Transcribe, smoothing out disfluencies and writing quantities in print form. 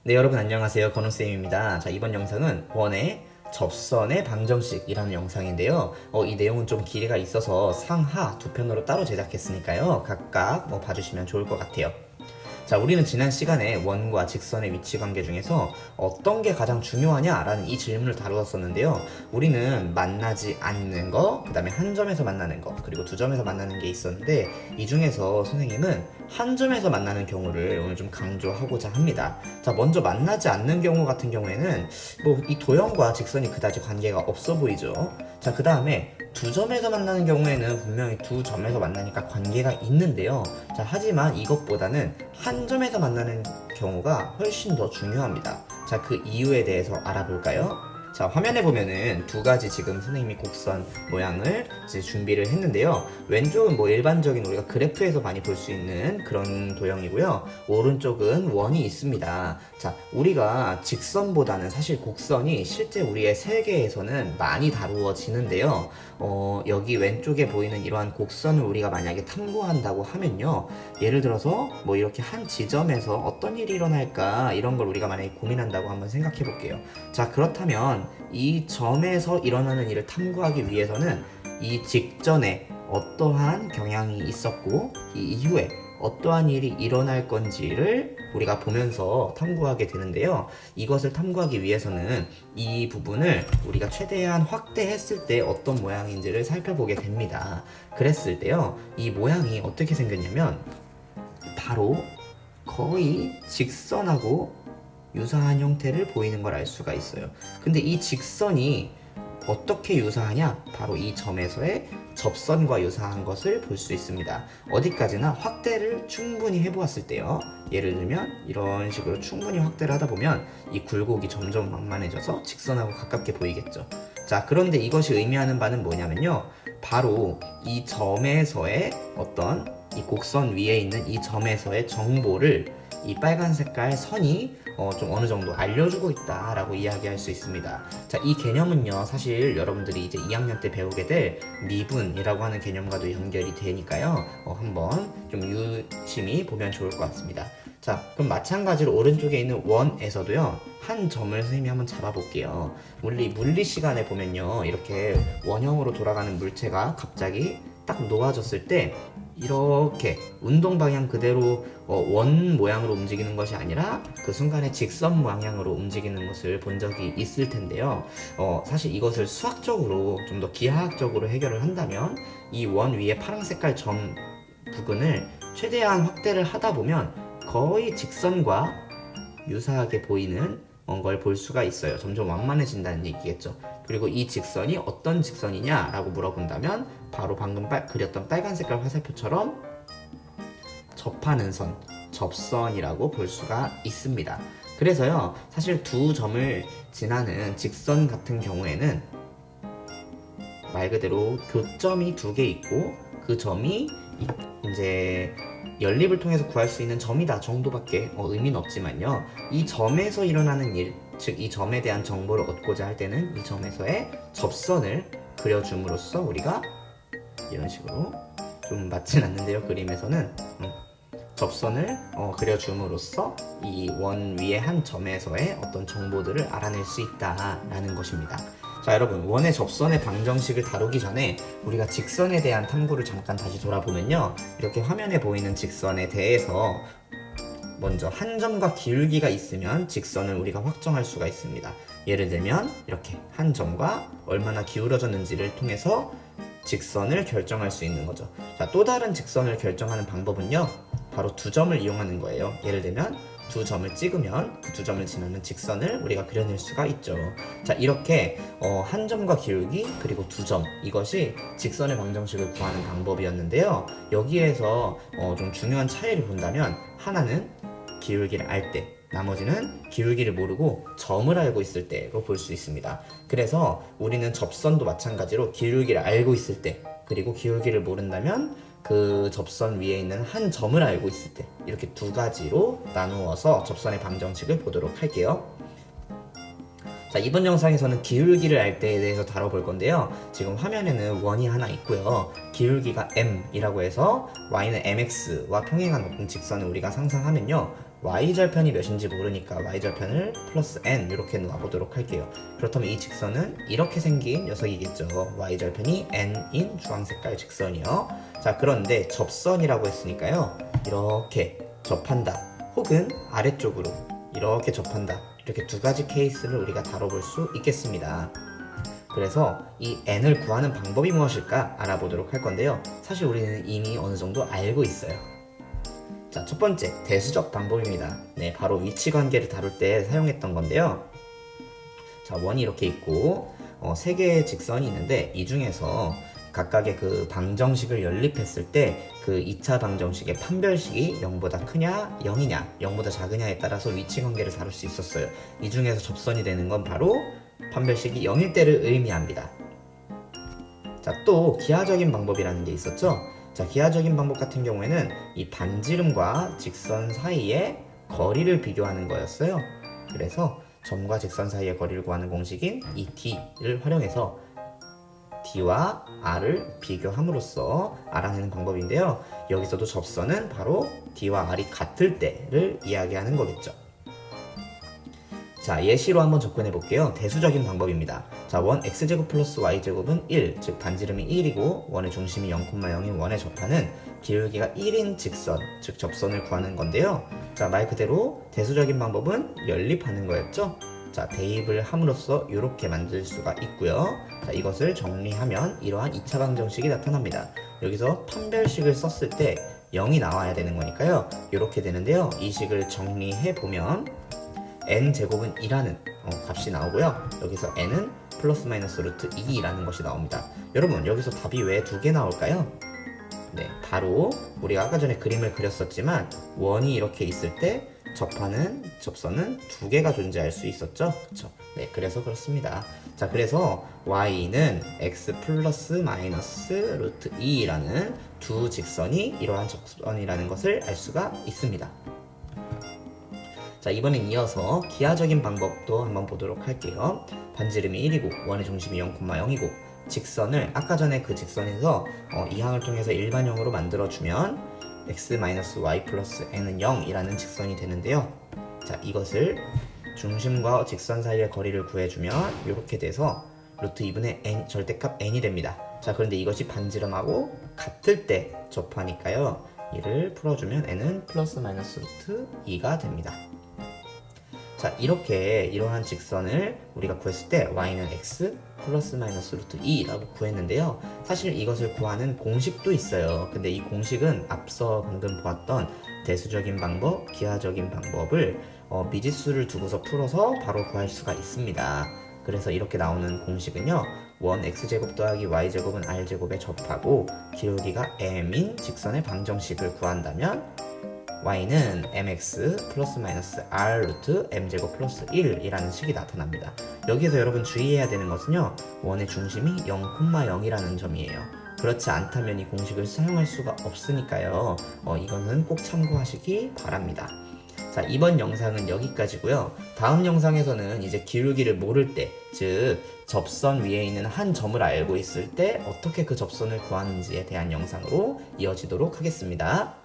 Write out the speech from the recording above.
네, 여러분 안녕하세요. 건우쌤입니다. 자, 이번 영상은 원의 접선의 방정식이라는 영상인데요. 이 내용은 좀 길이가 있어서 상하 두 편으로 따로 제작했으니까요. 각각 봐주시면 좋을 것 같아요. 자, 우리는 지난 시간에 원과 직선의 위치 관계 중에서 어떤 게 가장 중요하냐라는 이 질문을 다루었었는데요. 우리는 만나지 않는 거, 그 다음에 한 점에서 만나는 거, 그리고 두 점에서 만나는 게 있었는데 이 중에서 선생님은 한 점에서 만나는 경우를 오늘 좀 강조하고자 합니다. 자, 먼저 만나지 않는 경우 같은 경우에는 이 도형과 직선이 그다지 관계가 없어 보이죠. 자, 그 다음에 두 점에서 만나는 경우에는 분명히 두 점에서 만나니까 관계가 있는데요. 자, 하지만 이것보다는 한 점에서 만나는 경우가 훨씬 더 중요합니다. 자, 그 이유에 대해서 알아볼까요? 자, 화면에 보면은 두 가지 지금 선생님이 곡선 모양을 이제 준비를 했는데요. 왼쪽은 일반적인 우리가 그래프에서 많이 볼 수 있는 그런 도형이고요. 오른쪽은 원이 있습니다. 자, 우리가 직선보다는 사실 곡선이 실제 우리의 세계에서는 많이 다루어지는데요. 여기 왼쪽에 보이는 이러한 곡선을 우리가 만약에 탐구한다고 하면요. 예를 들어서 이렇게 한 지점에서 어떤 일이 일어날까 이런 걸 우리가 만약에 고민한다고 한번 생각해 볼게요. 자, 그렇다면 이 점에서 일어나는 일을 탐구하기 위해서는 이 직전에 어떠한 경향이 있었고 이 이후에 어떠한 일이 일어날 건지를 우리가 보면서 탐구하게 되는데요. 이것을 탐구하기 위해서는 이 부분을 우리가 최대한 확대했을 때 어떤 모양인지를 살펴보게 됩니다. 그랬을 때요, 이 모양이 어떻게 생겼냐면 바로 거의 직선하고 유사한 형태를 보이는 걸 알 수가 있어요. 근데 이 직선이 어떻게 유사하냐? 바로 이 점에서의 접선과 유사한 것을 볼 수 있습니다. 어디까지나 확대를 충분히 해보았을 때요. 예를 들면 이런 식으로 충분히 확대를 하다 보면 이 굴곡이 점점 만만해져서 직선하고 가깝게 보이겠죠. 자, 그런데 이것이 의미하는 바는 뭐냐면요. 바로 이 점에서의 어떤 이 곡선 위에 있는 이 점에서의 정보를 이 빨간 색깔 선이 좀 어느 정도 알려주고 있다라고 이야기할 수 있습니다. 자, 이 개념은요, 사실 여러분들이 이제 2학년 때 배우게 될 미분이라고 하는 개념과도 연결이 되니까요. 한번 좀 유심히 보면 좋을 것 같습니다. 자, 그럼 마찬가지로 오른쪽에 있는 원에서도요, 한 점을 선생님이 한번 잡아볼게요. 물리 시간에 보면요, 이렇게 원형으로 돌아가는 물체가 갑자기 딱 놓아졌을 때 이렇게 운동 방향 그대로 원 모양으로 움직이는 것이 아니라 그 순간에 직선 방향으로 움직이는 것을 본 적이 있을 텐데요. 사실 이것을 수학적으로 좀 더 기하학적으로 해결을 한다면 이 원 위에 파란 색깔 점 부분을 최대한 확대를 하다 보면 거의 직선과 유사하게 보이는 걸 볼 수가 있어요. 점점 완만해진다는 얘기겠죠. 그리고 이 직선이 어떤 직선이냐라고 물어본다면 바로 방금 그렸던 빨간 색깔 화살표처럼 접하는 선, 접선이라고 볼 수가 있습니다. 그래서요, 사실 두 점을 지나는 직선 같은 경우에는 말 그대로 교점이 두 개 있고 그 점이 이제 연립을 통해서 구할 수 있는 점이다 정도밖에 의미는 없지만요. 이 점에서 일어나는 일, 즉 이 점에 대한 정보를 얻고자 할 때는 이 점에서의 접선을 그려줌으로써 우리가 이런 식으로 좀 맞진 않는데요. 그림에서는 접선을 그려줌으로써 이 원 위의 한 점에서의 어떤 정보들을 알아낼 수 있다라는 것입니다. 자, 여러분, 원의 접선의 방정식을 다루기 전에 우리가 직선에 대한 탐구를 잠깐 다시 돌아보면요, 이렇게 화면에 보이는 직선에 대해서 먼저 한 점과 기울기가 있으면 직선을 우리가 확정할 수가 있습니다. 예를 들면 이렇게 한 점과 얼마나 기울어졌는지를 통해서 직선을 결정할 수 있는 거죠. 자, 또 다른 직선을 결정하는 방법은요, 바로 두 점을 이용하는 거예요. 예를 들면 두 점을 찍으면 그 두 점을 지나는 직선을 우리가 그려낼 수가 있죠. 자, 이렇게 한 점과 기울기 그리고 두 점, 이것이 직선의 방정식을 구하는 방법이었는데요. 여기에서 좀 중요한 차이를 본다면 하나는 기울기를 알 때, 나머지는 기울기를 모르고 점을 알고 있을 때로 볼 수 있습니다. 그래서 우리는 접선도 마찬가지로 기울기를 알고 있을 때, 그리고 기울기를 모른다면 그 접선 위에 있는 한 점을 알고 있을 때, 이렇게 두 가지로 나누어서 접선의 방정식을 보도록 할게요. 자, 이번 영상에서는 기울기를 알 때에 대해서 다뤄볼 건데요. 지금 화면에는 원이 하나 있고요. 기울기가 m이라고 해서 y는 mx와 평행한 어떤 직선을 우리가 상상하면요, y절편이 몇인지 모르니까 y절편을 플러스 n 이렇게 놓아보도록 할게요. 그렇다면 이 직선은 이렇게 생긴 녀석이겠죠. y절편이 n인 주황색깔 직선이요. 자, 그런데 접선이라고 했으니까요, 이렇게 접한다 혹은 아래쪽으로 이렇게 접한다, 이렇게 두 가지 케이스를 우리가 다뤄볼 수 있겠습니다. 그래서 이 n을 구하는 방법이 무엇일까 알아보도록 할 건데요. 사실 우리는 이미 어느 정도 알고 있어요. 자, 첫 번째, 대수적 방법입니다. 네, 바로 위치 관계를 다룰 때 사용했던 건데요. 자, 원이 이렇게 있고 세 개의 직선이 있는데 이 중에서 각각의 그 방정식을 연립했을 때 그 2차 방정식의 판별식이 0보다 크냐 0이냐 0보다 작으냐에 따라서 위치 관계를 다룰 수 있었어요. 이 중에서 접선이 되는 건 바로 판별식이 0일 때를 의미합니다. 자, 또 기하적인 방법이라는 게 있었죠. 자, 기하적인 방법 같은 경우에는 이 반지름과 직선 사이의 거리를 비교하는 거였어요. 그래서 점과 직선 사이의 거리를 구하는 공식인 이 d를 활용해서 d와 r을 비교함으로써 알아내는 방법인데요. 여기서도 접선은 바로 d와 r이 같을 때를 이야기하는 거겠죠. 자, 예시로 한번 접근해 볼게요. 대수적인 방법입니다. 자, 원 x제곱 플러스 y제곱은 1, 즉 반지름이 1이고 원의 중심이 0,0인 원에 접하는 기울기가 1인 직선, 즉 접선을 구하는 건데요. 자, 말 그대로 대수적인 방법은 연립하는 거였죠. 자, 대입을 함으로써 이렇게 만들 수가 있고요. 자, 이것을 정리하면 이러한 2차 방정식이 나타납니다. 여기서 판별식을 썼을 때 0이 나와야 되는 거니까요. 이렇게 되는데요. 이 식을 정리해 보면 n제곱은 2라는 값이 나오고요. 여기서 n은 플러스 마이너스 루트 2라는 것이 나옵니다. 여러분, 여기서 답이 왜 두 개 나올까요? 네, 바로 우리가 아까 전에 그림을 그렸었지만 원이 이렇게 있을 때 접하는 접선은 두 개가 존재할 수 있었죠. 그렇죠? 네, 그래서 그렇습니다. 자, 그래서 y는 x 플러스 마이너스 루트 2라는 두 직선이 이러한 접선이라는 것을 알 수가 있습니다. 자, 이번엔 이어서 기하적인 방법도 한번 보도록 할게요. 반지름이 1이고 원의 중심이 0,0이고 직선을 아까 전에 그 직선에서 이 항을 통해서 일반형으로 만들어주면 x-y 플러스 n은 0이라는 직선이 되는데요. 자, 이것을 중심과 직선 사이의 거리를 구해주면 이렇게 돼서 루트 2분의 n, 절대값 n이 됩니다. 자, 그런데 이것이 반지름하고 같을 때 접하니까요, 이를 풀어주면 n은 플러스 마이너스 루트 2가 됩니다. 자, 이렇게 이러한 직선을 우리가 구했을 때 y는 x 플러스 마이너스 루트 2라고 구했는데요. 사실 이것을 구하는 공식도 있어요. 근데 이 공식은 앞서 방금 보았던 대수적인 방법, 기하적인 방법을 미지수를 두고서 풀어서 바로 구할 수가 있습니다. 그래서 이렇게 나오는 공식은요, 원 x제곱 더하기 y제곱은 r제곱에 접하고 기울기가 m인 직선의 방정식을 구한다면 y는 mx 플러스 마이너스 r 루트 m제곱 플러스 1이라는 식이 나타납니다. 여기서 여러분 주의해야 되는 것은요, 원의 중심이 0,0이라는 점이에요. 그렇지 않다면 이 공식을 사용할 수가 없으니까요. 이거는 꼭 참고하시기 바랍니다. 자, 이번 영상은 여기까지고요. 다음 영상에서는 이제 기울기를 모를 때, 즉 접선 위에 있는 한 점을 알고 있을 때 어떻게 그 접선을 구하는지에 대한 영상으로 이어지도록 하겠습니다.